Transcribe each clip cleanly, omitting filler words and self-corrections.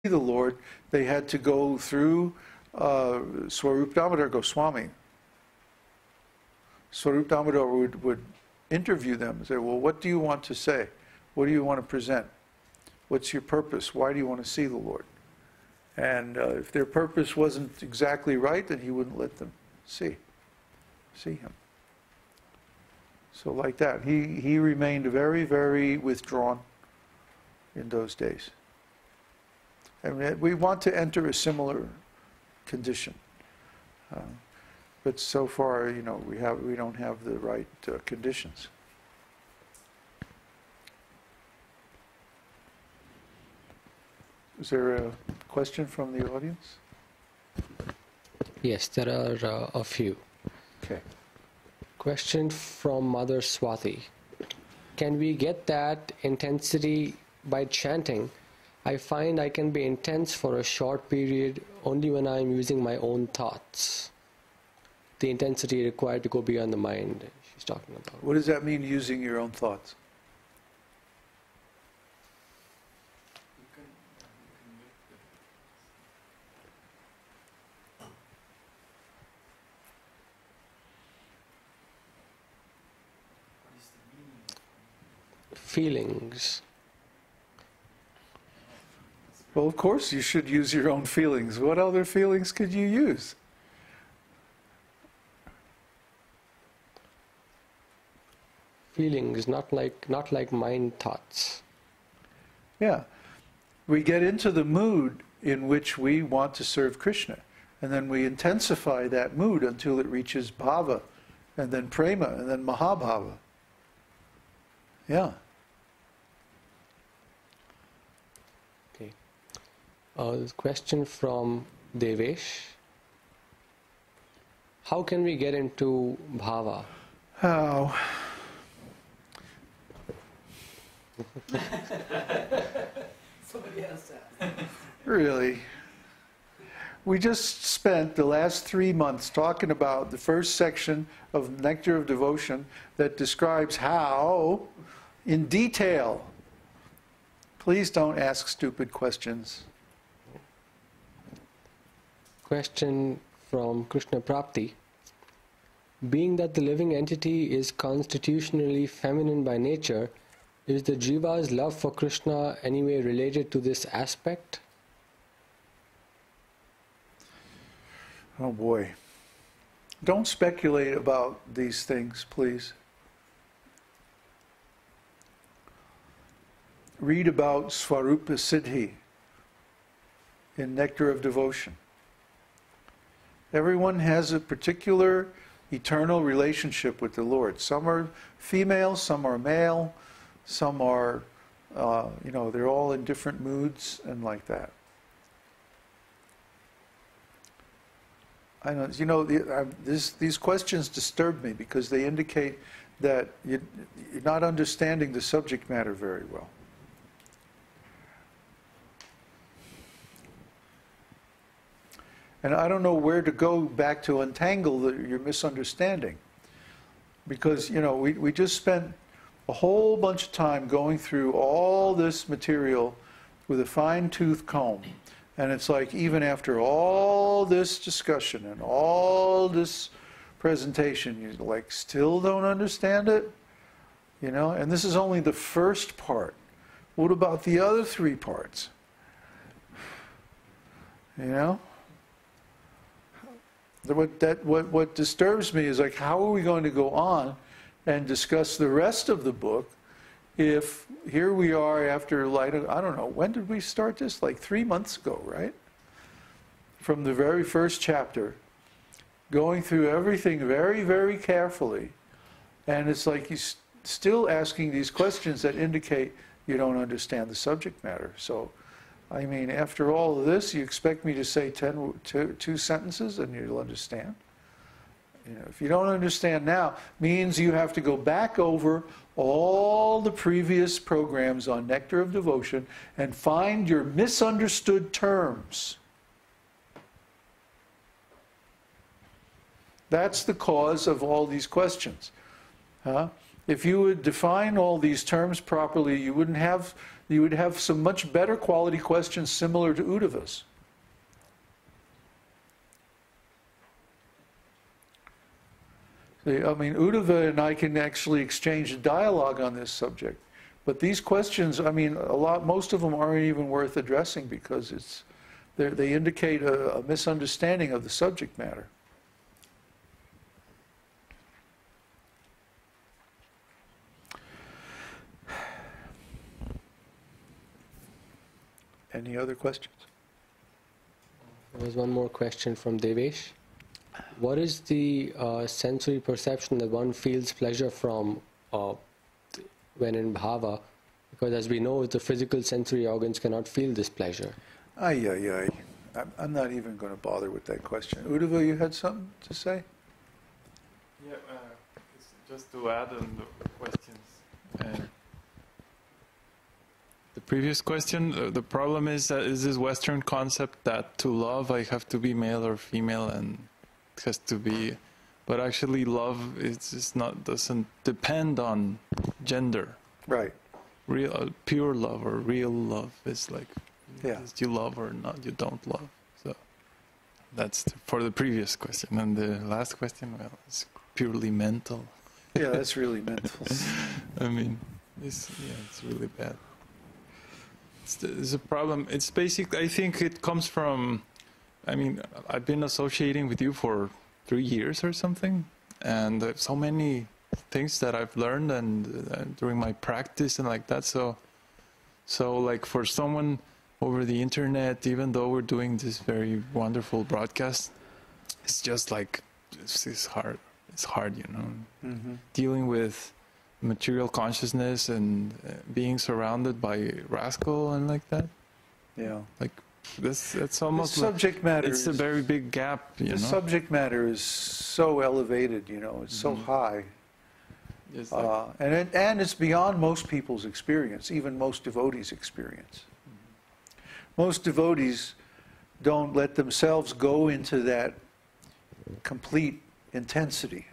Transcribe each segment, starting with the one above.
the Lord, they had to go through Swarup Damodar Goswami. Swarup Damodar would interview them and say, well, what do you want to say? What do you want to present? What's your purpose? Why do you want to see the Lord? And if their purpose wasn't exactly right, then he wouldn't let them see him. So like that, he remained very, very withdrawn in those days. And we want to enter a similar condition, but so far, we don't have the right conditions. Is there a question from the audience? Yes, there are a few. Okay. Question from Mother Swati. Can we get that intensity by chanting? I find I can be intense for a short period only when I am using my own thoughts. The intensity required to go beyond the mind, she's talking about. What does that mean, using your own thoughts? Feelings. Well, of course you should use your own feelings. What other feelings could you use? Feelings, not like mind thoughts. Yeah. We get into the mood in which we want to serve Krishna. And then we intensify that mood until it reaches bhava, and then prema, and then mahabhava. Yeah. Okay. Question from Devesh. How can we get into bhava? How? Somebody else asked. Really? We just spent the last 3 months talking about the first section of Nectar of Devotion that describes how, in detail. Please don't ask stupid questions. Question from Krishna Prapti. Being that the living entity is constitutionally feminine by nature, is the jiva's love for Krishna anyway related to this aspect? Oh boy. Don't speculate about these things, please. Read about Svarupa Siddhi in Nectar of Devotion. Everyone has a particular eternal relationship with the Lord. Some are female, some are male, some are, they're all in different moods and like that. I know, these questions disturb me because they indicate that you're not understanding the subject matter very well. And I don't know where to go back to untangle your misunderstanding. Because, we just spent a whole bunch of time going through all this material with a fine-tooth comb. And it's like, even after all this discussion and all this presentation, you still don't understand it? And this is only the first part. What about the other 3 parts? What disturbs me is how are we going to go on and discuss the rest of the book if here we are after, I don't know, when did we start this? 3 months ago, right? From the very first chapter, going through everything very, very carefully, and it's like he's still asking these questions that indicate you don't understand the subject matter. So, after all of this, you expect me to say 2 sentences and you'll understand? If you don't understand now, means you have to go back over all the previous programs on Nectar of Devotion and find your misunderstood terms. That's the cause of all these questions. If you would define all these terms properly, you wouldn't have you would have some much better quality questions similar to Uddhava's. I mean, Uddhava and I can actually exchange a dialogue on this subject. But these questions, I mean, most of them aren't even worth addressing because they indicate a misunderstanding of the subject matter. Any other questions? There was one more question from Devesh. What is the sensory perception that one feels pleasure from when in bhava? Because as we know, the physical sensory organs cannot feel this pleasure. I'm not even going to bother with that question. Uddhava, you had something to say? Yeah, just to add on the questions. The previous question, the problem is this Western concept that to love I have to be male or female and it has to be, but actually love doesn't depend on gender. Right. Real pure love or real love is like, yeah, you love or not, you don't love. So that's for the previous question. And the last question, well, it's purely mental. Yeah, that's really mental. I mean, it's really bad. It's a problem. It's basically, I think it comes from, I mean, I've been associating with you for 3 years or something, and so many things that I've learned and during my practice and like that. So like for someone over the internet, even though we're doing this very wonderful broadcast, it's just like, it's hard. It's hard, you know, dealing with material consciousness and being surrounded by rascal and like that. Yeah. Like that's almost the subject matter. It's a very big gap, you know. The subject matter is so elevated, you know. It's so high, it's like, and it's beyond most people's experience, even most devotees' experience. Most devotees don't let themselves go into that complete intensity.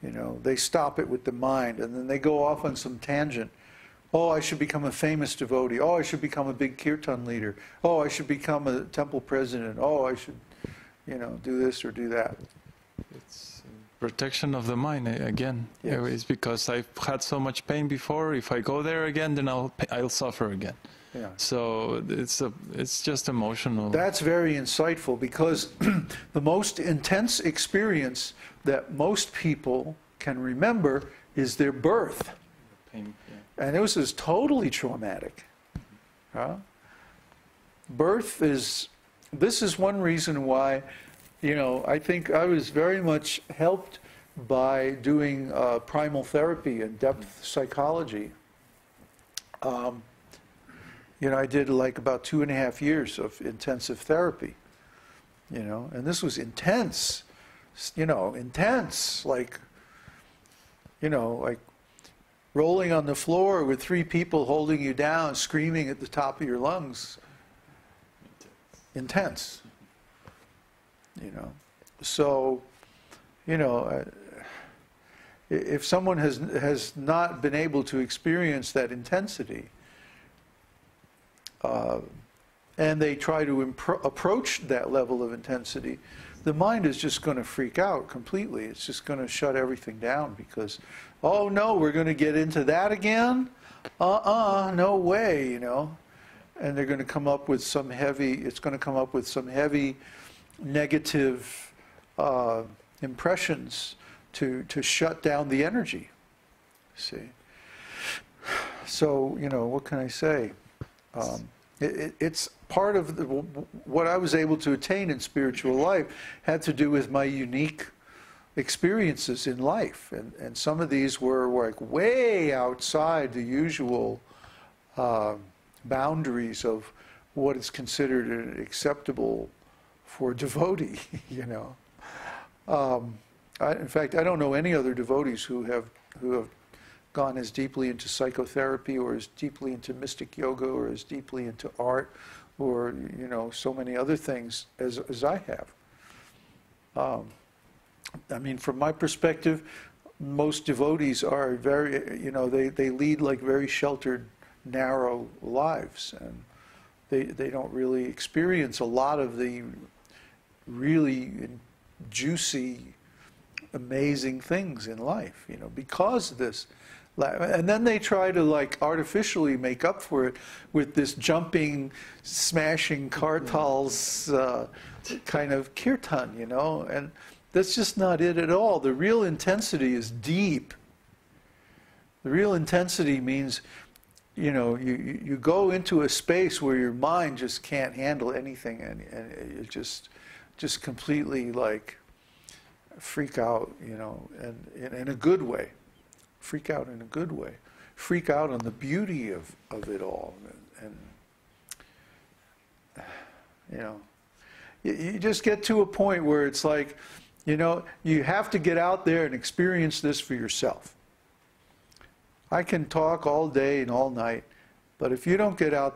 You know, they stop it with the mind, and then they go off on some tangent. Oh, I should become a famous devotee. Oh, I should become a big kīrtan leader. Oh, I should become a temple president. Oh, I should, you know, do this or do that. it's protection of the mind again. Yes. It's because I've had so much pain before. If I go there again, then I'll suffer again. Yeah. So it's just emotional. That's very insightful, because the most intense experience that most people can remember is their birth. Pain, And this is totally traumatic. Birth this is one reason why, you know, I think I was very much helped by doing primal therapy and depth psychology. You know, I did like about 2.5 years of intensive therapy, you know, and this was intense, you know, intense, like, you know, like rolling on the floor with 3 people holding you down, screaming at the top of your lungs. Intense. You know. So, you know, if someone has not been able to experience that intensity, and they try to approach that level of intensity, the mind is just going to freak out completely. It's just going to shut everything down because, oh no, we're going to get into that again? No way, you know. And they're going to come up with some heavy, negative impressions to shut down the energy. See? So, you know, what can I say? It's part of what I was able to attain in spiritual life had to do with my unique experiences in life. And some of these were like way outside the usual boundaries of what is considered acceptable for a devotee, you know. In fact, I don't know any other devotees who have gone as deeply into psychotherapy or as deeply into mystic yoga or as deeply into art or, you know, so many other things as I have. I mean, from my perspective, most devotees are very, you know, they lead like very sheltered narrow lives, and they don't really experience a lot of the really juicy, amazing things in life, because of this. And then they try to like artificially make up for it with this jumping, smashing kartals kind of kīrtan, and that's just not it at all. The real intensity is deep. The real intensity means, you go into a space where your mind just can't handle anything, and it just completely like freak out, and in a good way. Freak out in a good way. Freak out on the beauty of it all. And you just get to a point where it's like, you have to get out there and experience this for yourself. I can talk all day and all night, but if you don't get out